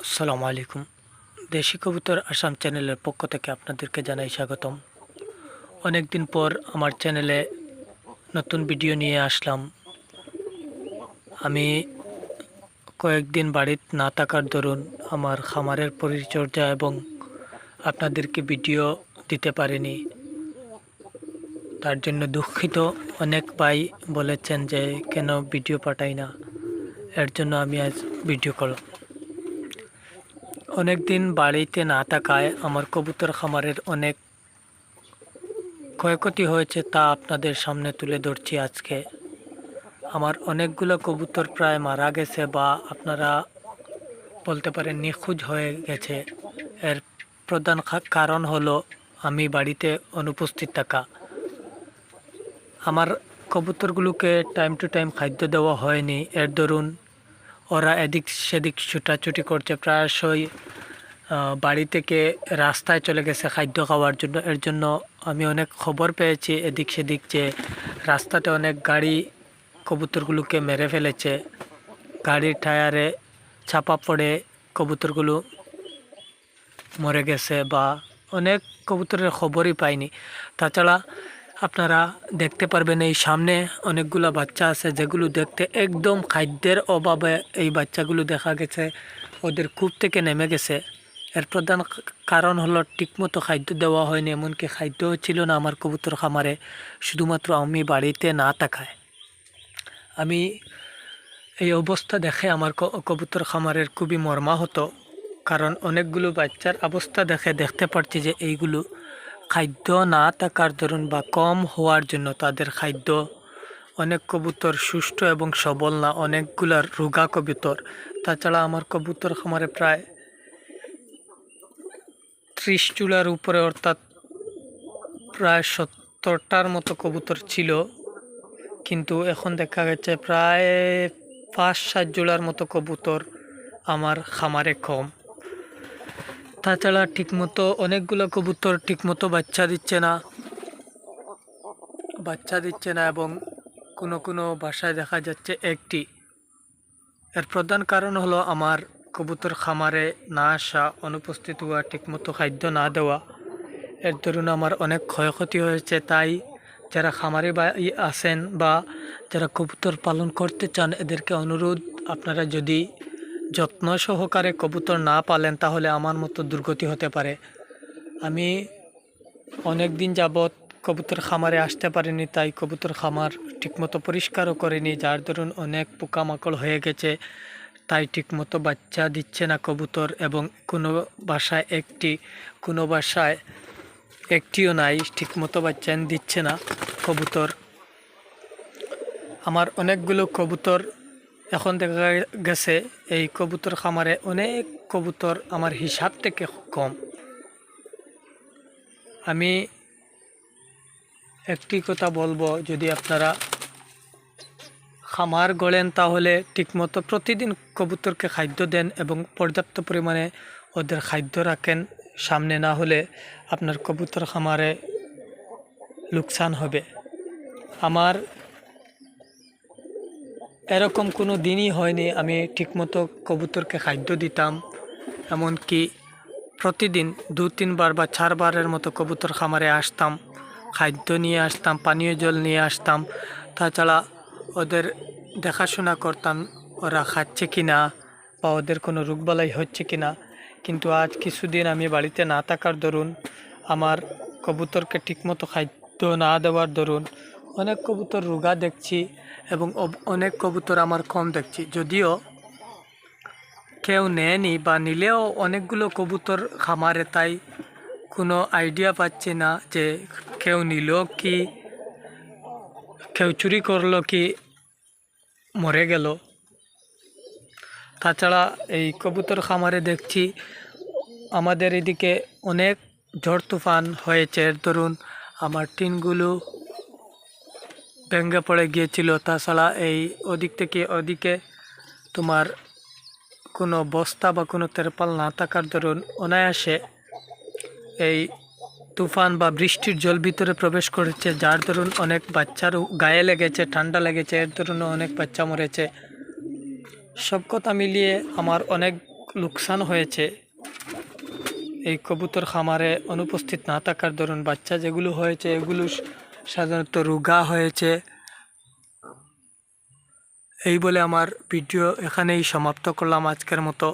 আসসালামু আলাইকুম। দেশি কবুতর আসাম চ্যানেলের পক্ষ থেকে আপনাদেরকে জানাই স্বাগতম। অনেক দিন পর আমার চ্যানেলে নতুন ভিডিও নিয়ে আসলাম। আমি কয়েকদিন বাড়িতে না থাকার দরুন আমার খামারের পরিচর্যা এবং আপনাদেরকে ভিডিও দিতে পারিনি, তার জন্য দুঃখিত। অনেক ভাই বলেছেন যে কেন ভিডিও পাঠাই না, এর জন্য আমি আজ ভিডিও করলাম। অনেক দিন বাড়িতে না থাকায় আমার কবুতর খামারের অনেক ক্ষয়ক্ষতি হয়েছে, তা আপনাদের সামনে তুলে ধরছি আজকে। আমার অনেকগুলো কবুতর প্রায় মারা গেছে বা আপনারা বলতে পারেন নিখোঁজ হয়ে গেছে। এর প্রধান কারণ হলো আমি বাড়িতে অনুপস্থিত থাকা। আমার কবুতরগুলোকে টাইম টু টাইম খাদ্য দেওয়া হয়নি, এর দরুন ওরা এদিক সেদিক ছুটাছুটি করছে। প্রায়শই বাড়ি থেকে রাস্তায় চলে গেছে খাদ্য খাওয়ার জন্য। এর জন্য আমি অনেক খবর পেয়েছি এদিক সেদিক যে রাস্তাতে অনেক গাড়ি কবুতরগুলোকে মেরে ফেলেছে, গাড়ির টায়ারে চাপা পড়ে কবুতরগুলো মরে গেছে বা অনেক কবুতরের খবরই পাইনি। তাছাড়া আপনারা দেখতে পারবেন এই সামনে অনেকগুলো বাচ্চা আছে যেগুলো দেখতে একদম খাদ্যের অভাবে এই বাচ্চাগুলো দেখা গেছে ওদের কূপ থেকে নেমে গেছে। এর প্রধান কারণ হলো ঠিকমতো খাদ্য দেওয়া হয়নি, এমনকি খাদ্যও ছিল না আমার কবুতর খামারে, শুধুমাত্র আমি বাড়িতে না থাকায়। আমি এই অবস্থা দেখে আমার কবুতর খামারের খুবই মর্মাহত, কারণ অনেকগুলো বাচ্চার অবস্থা দেখতে পাচ্ছি যে এইগুলো খাদ্য না থাকার দরুন বা কম হওয়ার জন্য তাদের খাদ্য, অনেক কবুতর সুষ্ঠু এবং সবল না, অনেকগুলার রোগা কবুতর। তাছাড়া আমার কবুতর খামারে প্রায় 30 চুলার উপরে, অর্থাৎ প্রায় 70টার মতো কবুতর ছিল, কিন্তু এখন দেখা গেছে প্রায় 5-7 জোড়ার মতো কবুতর আমার খামারে কম। তাছাড়া ঠিকমতো অনেকগুলো কবুতর ঠিকমতো বাচ্চা দিচ্ছে না এবং কোনো কোনো বাসায় দেখা যাচ্ছে একটি। এর প্রধান কারণ হলো আমার কবুতর খামারে না আসা, অনুপস্থিত হওয়া, ঠিকমতো খাদ্য না দেওয়া। এর দরুন আমার অনেক ক্ষয়ক্ষতি হয়েছে। তাই যারা খামারে আছেন বা যারা কবুতর পালন করতে চান, এদেরকে অনুরোধ, আপনারা যদি যত্ন সহকারে কবুতর না পালেন তাহলে আমার মতো দুর্গতি হতে পারে। আমি অনেক দিন যাবৎ কবুতর খামারে আসতে পারিনি, তাই কবুতর খামার ঠিকমতো পরিষ্কারও করিনি, যার দরুন অনেক পোকামাকড় হয়ে গেছে। তাই ঠিকমতো বাচ্চা দিচ্ছে না কবুতর, এবং কোনো বাসায় একটি, কোনো বাসায় একটিও নাই, ঠিকমতো বাচ্চা দিচ্ছে না কবুতর। আমার অনেকগুলো কবুতর এখন দেখা গেছে এই কবুতর খামারে অনেক কবুতর আমার হিসাব থেকে কম। আমি একটি কথা বলবো, যদি আপনারা খামার গড়েন তাহলে ঠিকমতো প্রতিদিন কবুতরকে খাদ্য দেন এবং পর্যাপ্ত পরিমাণে ওদের খাদ্য রাখেন, সামনে না হলে আপনার কবুতর খামারে লোকসান হবে। আমার এরকম কোনো দিনই হয়নি আমি ঠিকমতো কবুতরকে খাদ্য দিতাম। এমনকি প্রতিদিন 2-3 বার বা 4 বারের মতো কবুতর খামারে আসতাম, খাদ্য নিয়ে আসতাম, পানীয় জল নিয়ে আসতাম। তাছাড়া ওদের দেখাশোনা করতাম ওরা খাচ্ছে কি না বা ওদের কোনো রোগবালাই হচ্ছে কি না। কিন্তু আজ কিছুদিন আমি বাড়িতে না থাকার দরুন, আমার কবুতরকে ঠিকমতো খাদ্য না দেওয়ার দরুন অনেক কবুতর রোগা দেখছি এবং অনেক কবুতর আমার কম দেখছি। যদিও কেউ নেয়নি বা নিলেও অনেকগুলো কবুতর খামারে, তাই কোনো আইডিয়া পাচ্ছি না যে কেউ নিল কি, কেউ চুরি করলো কি মরে গেল। তাছাড়া এই কবুতর খামারে দেখছি আমাদের এদিকে অনেক ঝড় তুফান হয়েছে, এর দরুন আমার টিনগুলো ভেঙে পড়ে গিয়েছিল। তাছাড়া এই ওদিক থেকে ওদিকে তোমার কোনো বস্তা বা কোনো তেরপাল না থাকার দরুন অনায়াসে এই তুফান বা বৃষ্টির জল ভিতরে প্রবেশ করেছে, যার দরুন অনেক বাচ্চারও গায়ে লেগেছে, ঠান্ডা লেগেছে, এর দরুন অনেক বাচ্চা মরেছে। সব কথা মিলিয়ে আমার অনেক লোকসান হয়েছে এই কবুতর খামারে অনুপস্থিত না থাকার দরুন। বাচ্চা যেগুলো হয়েছে এগুলো সাধারণত রোগা হয়েছে। এই বলে আমার ভিডিও এখানেই সমাপ্ত করলাম আজকের মতো।